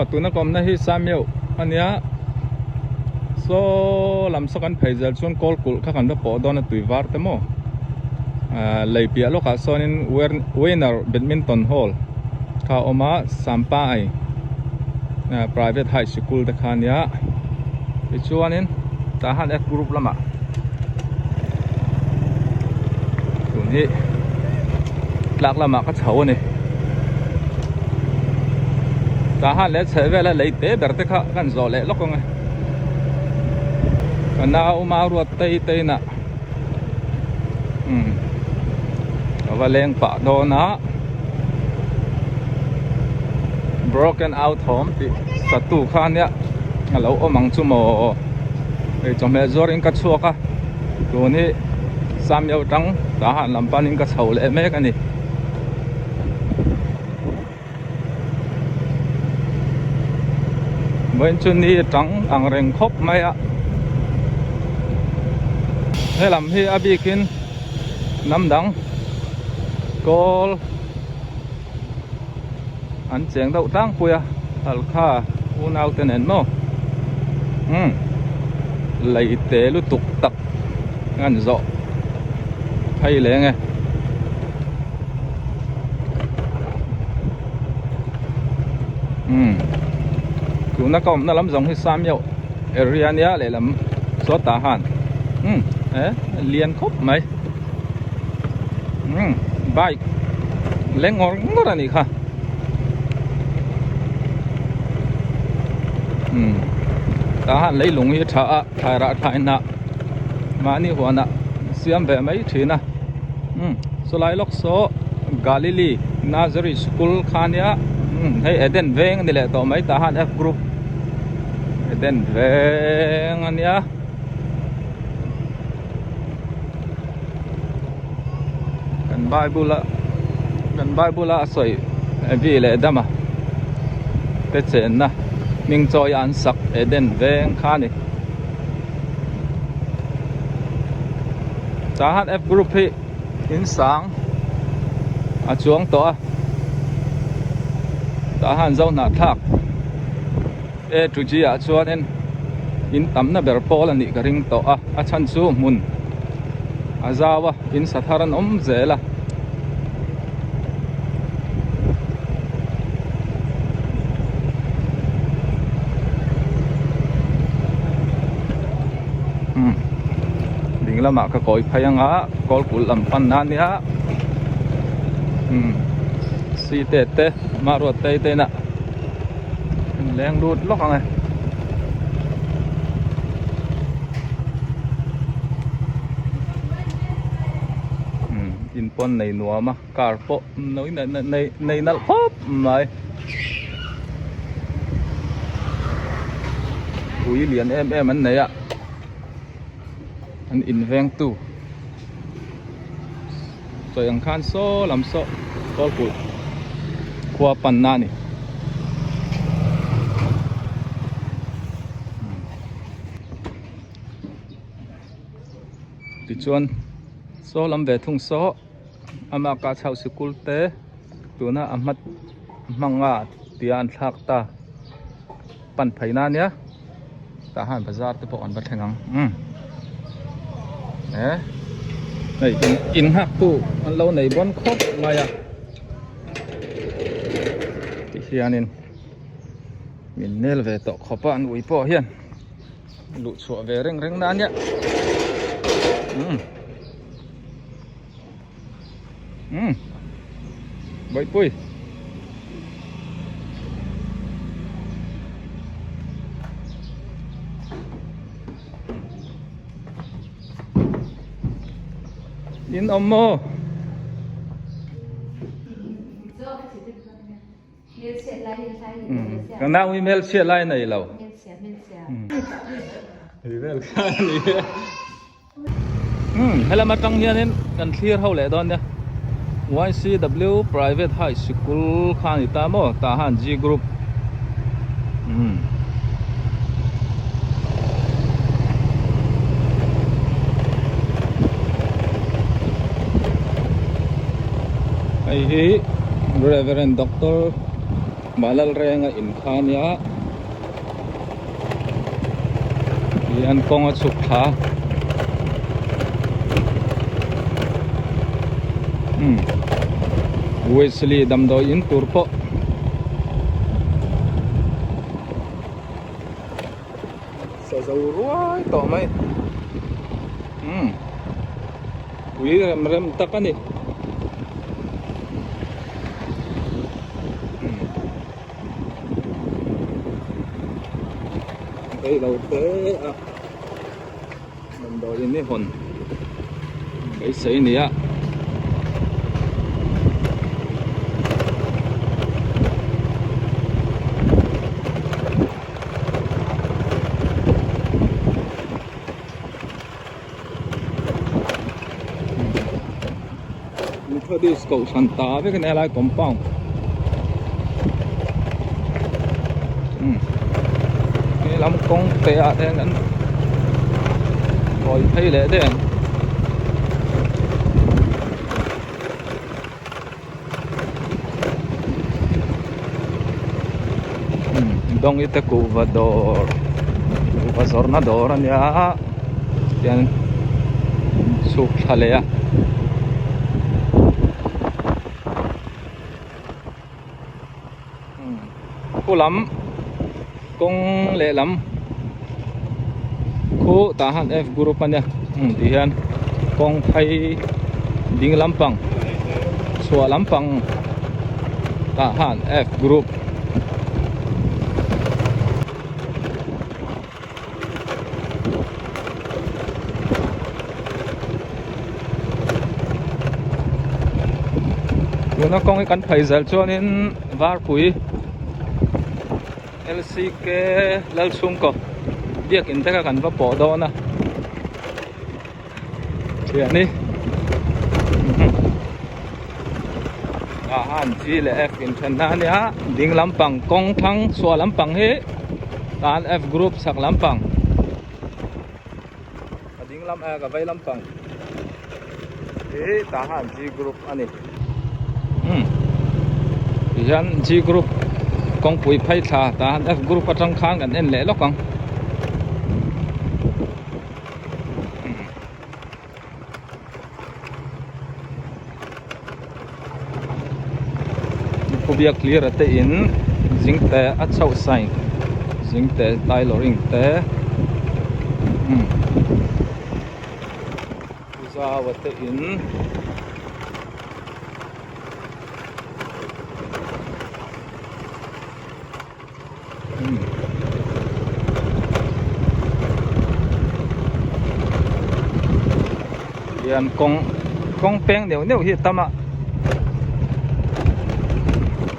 tu na kom na hi samyo ania so lam sakan phaizel chun kol kul kha kan da po don na tuiwar te mo lei pia lo ka sonin winner badminton hall kha oma sampa ai private high school te khania ichuanin tahan f group lama tuni tlak lama ka chhaw ni tahan le chhevela leite berte kha kan zo le lokong kana uma ruat tei na avaleng pa do na broken out home ti satu khania alo omang chumo ei chome zorin ka chuaka tuni samyo tang tahan lampanin ka chhaw le mek ani bên chân đi trắng ang reng khop mai ạ hay làm hi abikin năm đắng col ăn chén đậu trắng quia alkha unau tên nền mo lấy té lu tục tập ngăn rõ hay lẽ nghe chúng nó còn nó lắm giống như sam nhau area nia lại làm số tả hàn liền khúc mấy bike lấy ngor ngor này kha tả hàn lấy lùng như thả thải ra thải nạ mà ni hoa nạ xiêm về mấy thứ nè số lại lóc số Galilee Nazareth School khania hay Eden veng ni le to mấy tả hàn F group Eden veng ania kan Bible soi vi le dama te chen na ming choi an sak Eden veng khani tả hàn F group hi in sang a chuang to tả hàn zau na thak e tu ji a chuan in tam na ber pol ani ka ring to a chan chu mun a zawa in satharan om zela ding lama ka koi phayanga kol kul lam pan na nia si te ma ro te na leng đút lóc này in pon này nua mà car po nói này nal hop này ui liền em anh này ạ anh invent tu rồi anh khan so làm so có cụ qua pan na này chuan so lam ve thung so ama ka chau school te tuna amat manga tian thak ta pan phaina nia ta han bazar te po an ba thengang này in hak tu an lo nei bon khop mai à ti hianin min nel ve to khopa an ui po hian lu chua ve reng na nia bậy pui in ommo cái nào email share lại này lâu email cái này hay là mà trong hier nên cần clear hậu lệ đón nha YCW Private High School khan ita mo tahan G group ai hi Reverend Doctor malal renga in khania an konga chuk tha Wesley damdo in turpo sa zawruai to mai rem takani đây đầu tế damdo in ni hon cái sấy nia Disco Santa với cái này lại compound cái lắm con tệ thế ngắn rồi thấy lẽ thế dong ite cuvador nador ania yan sup halea lắm công lệ lắm khu tahan F group anh thì hiện công thay ding lampang xua lampang tahan F group nó công cái cắn phải giờ cho nên var pui LCK lal sung ko dia kin taka kan va po do na chia ni han chi le F in than na nia ding lampang kong thang so lampang he tan F group sak lampang ding lam a ka vai lampang e ta han G group ani yan G group con bụi phai thà ta F group ở trong khang gần en lẽ lóc con khu vực clear at in dính té at sâu xanh dính té tai loring té ra at in yan con peng nếu hi tama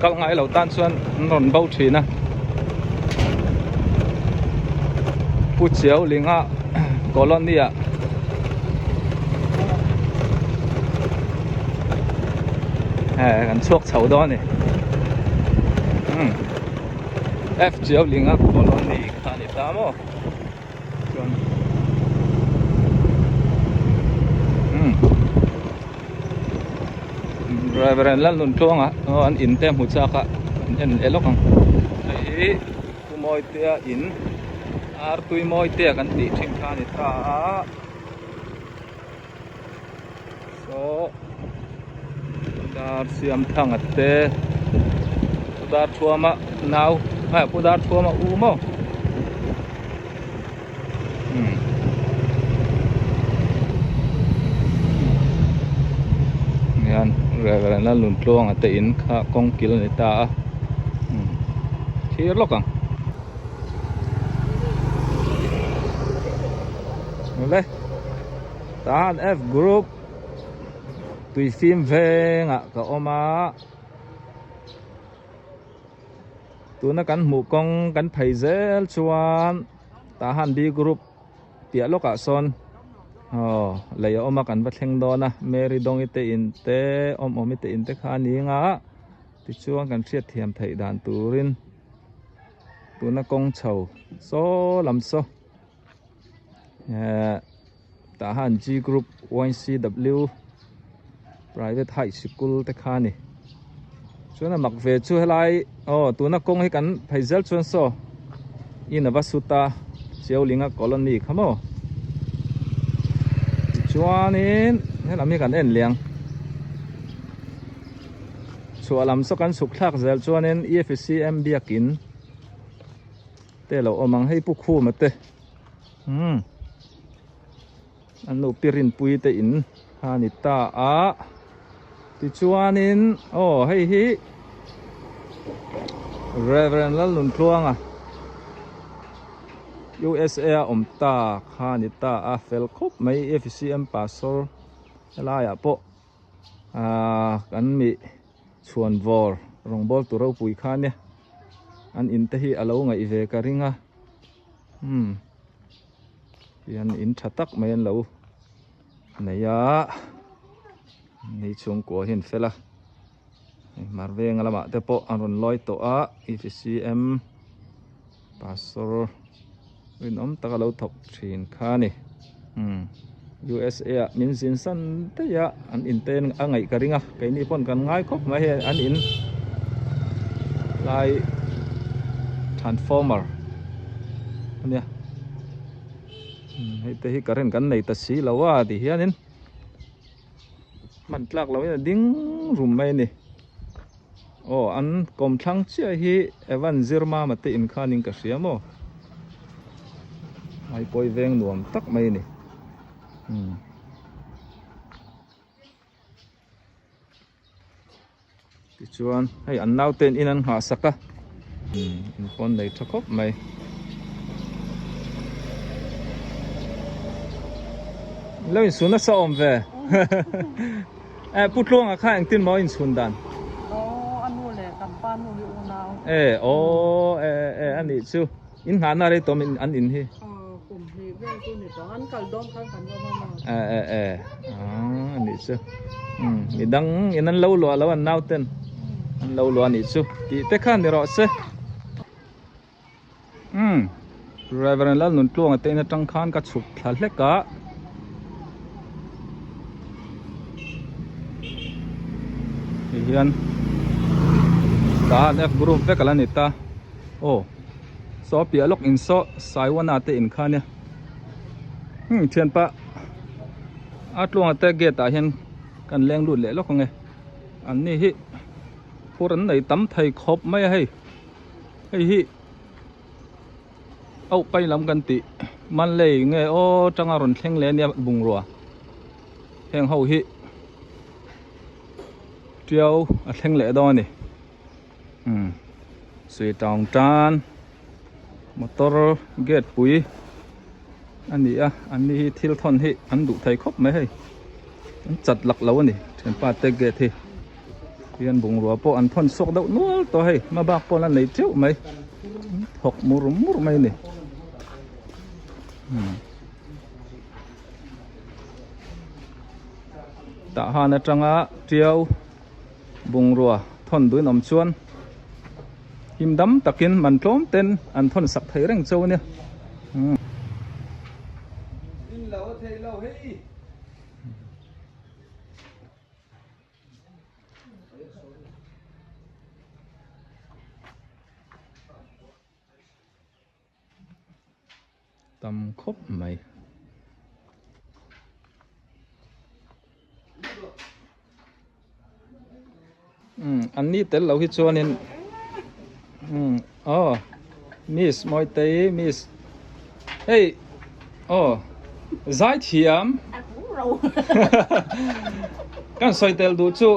các ngài lẩu tan xuân nón bao thủy na Pu chiếu linh ạ colonia gần chuộc xấu đó này F chiếu linh ạ colonia khá là tamo Reverend.lalnuntluanga an in tem hu chaka en elok ang ai ku moi te in ar tui moi te kan ti thim kha ni ta so dar siam thang ate pudar thuama naw pudar thuama u mo yan Reverend.lalnuntluanga te in kha kong kil ni ta thir lokang le tan F group tui phim ve nga ka oma tu na kan mu kong kan phai zel chuan ta han B group pia loka son lấy oma kan va thleng do na Mary dong ite in te om ite in te kha ni nga ti chuan kan thiat thiam thei dan turin tuna kong chho so lam so ta han G group YCW private high school te kha ni chuan mak ve chu helai ตัวนักกงให้กันไพเซลชวนโซอินวัสุตาเชียวลิงก์กอลนีขโมชวนนี้ให้เรามีกันเอ็นเลี้ยงชัวลำสกันสุขทักเซลชวนนี้ EFCM เบียกินแต่เราเอามังให้ผู้คู่มาเตะอันนู้ปิรินปุยเตอินฮานิตาติชวนนี้ให้ฮิ Reverend.lalnuntluanga USA ตาฮานิตาเฟลคบไม่ FCM ปาโซลลายปะกันมีชวนวอลรองบอลตัวเราปุยข้าเนี่ยอันอินเตฮีอาลูไงอีเวการิงยันอินชัดตักไม่ยันเราเนี่ยนี่ช่วงกัวเห็นเฟล่ะมาเวงอะไรมาแต่ปะอันรอนลอยตัวFCM ปาโซลวินอมตะกเราถกชินข้านี่USA มินสินสันเตียอันอินเตนอังไงกระริงไก่นี่ป้นกันง่ายครบมาเห็นอันอินลาย transformer อันเนี้ยให้แต่ที่กระเรนกันในตัดสีเราว่าที่เฮียนินมันหลักเราเนี่ยดิ้งรุมไม่นี่อันกลมทั้งเชื่อฮีเอวันซิร์มามาเตอินข้านิงกระเสียโมไอ้ปอยเวงหนวมตักไม่นี่ที่ชวนให้อันน่าเต้นอินันหาสักกะอินคนได้ทักคบไหมแล้วอินสุนัขซ้อมเว่พูดลงอะข้าอินตินมออินสุนดันอันนู้นแหละกำปั้นนู่นอยู่นาวอันนี้ชูอินหาอะไรตัวมันอันอินที่กลุ่มที่เรื่องตัวนี้ตัวอันกัลดอมข้างกันก็มาอันนี้ชูนี่ดังอินนั้นเล่าลัวแล้วอันน่าเต้นอันเล่าลัวนี่ชูที่เตะขันนี่รอเสReverend.lalnuntluangaเต้นจังขันกับสุขทะเลกะเฮียนตาเนี่ยกรุ๊ปเวกลันนิตาสอบเปียล็อกอินโซสายวันอาเตอินข้าเนี่ยเทียนปะอาตลวงอาเตเกตาเห็นกันแรงดูดเละล็อกไงอันนี้ฮิผู้รันไหนตั้มไทยครบไม่ให้ฮิเอาไปลำกันติมันเลยไงจังอารมณ์แข็งแรงเนี่ยบุงรัวแข็งเฮาฮิเดียวแข็งแรงดอนี่สวยจองจานมอเตอร์เกตปุ๋ยอันนี้ทิลทอนอันดูไทยครบไหมให้อันจัดหลักแล้วนี่เห็นป้าเตเกตเรียนบุงรัวปออันทอนสกดาวนัวตัวให้มาบักปอลันไหนเจ้าไหมหกมุรุไหมนี่ตาหานะจังเดียวบุงรัวทอนด้วยน้ำชวนหิมดำตะกินมันโจมเต้นอันทนสักไทยเร่งโจเนี่ยตำคบไหมอันนี้เต้นเราคิดชัวนี่มิสมอยเตมิสเฮ้ยseit hier kan soi tel du chu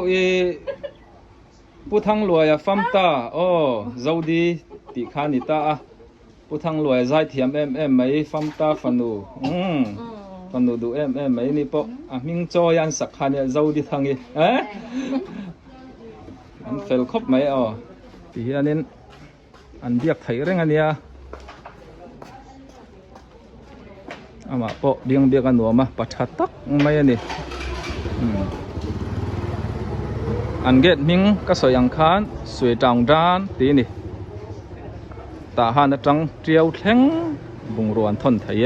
Pu Thangluaia famta Zodi ti khanita Pu Thangluaia seit hier mai famta fanu fanu du mai ni po ming cho yan sak khania Zodi thangi an fel khop mai ti hianinอันเดียกไถเร่งอันเนี้ยมาปะเดียงกันหนัวมาปัดชัดตักไม่นี่อันเกตมิงก็สวยอย่างคันสวยจังจานตีนี่ตาหันจังเจียวแข็งบุงรวนทนไทย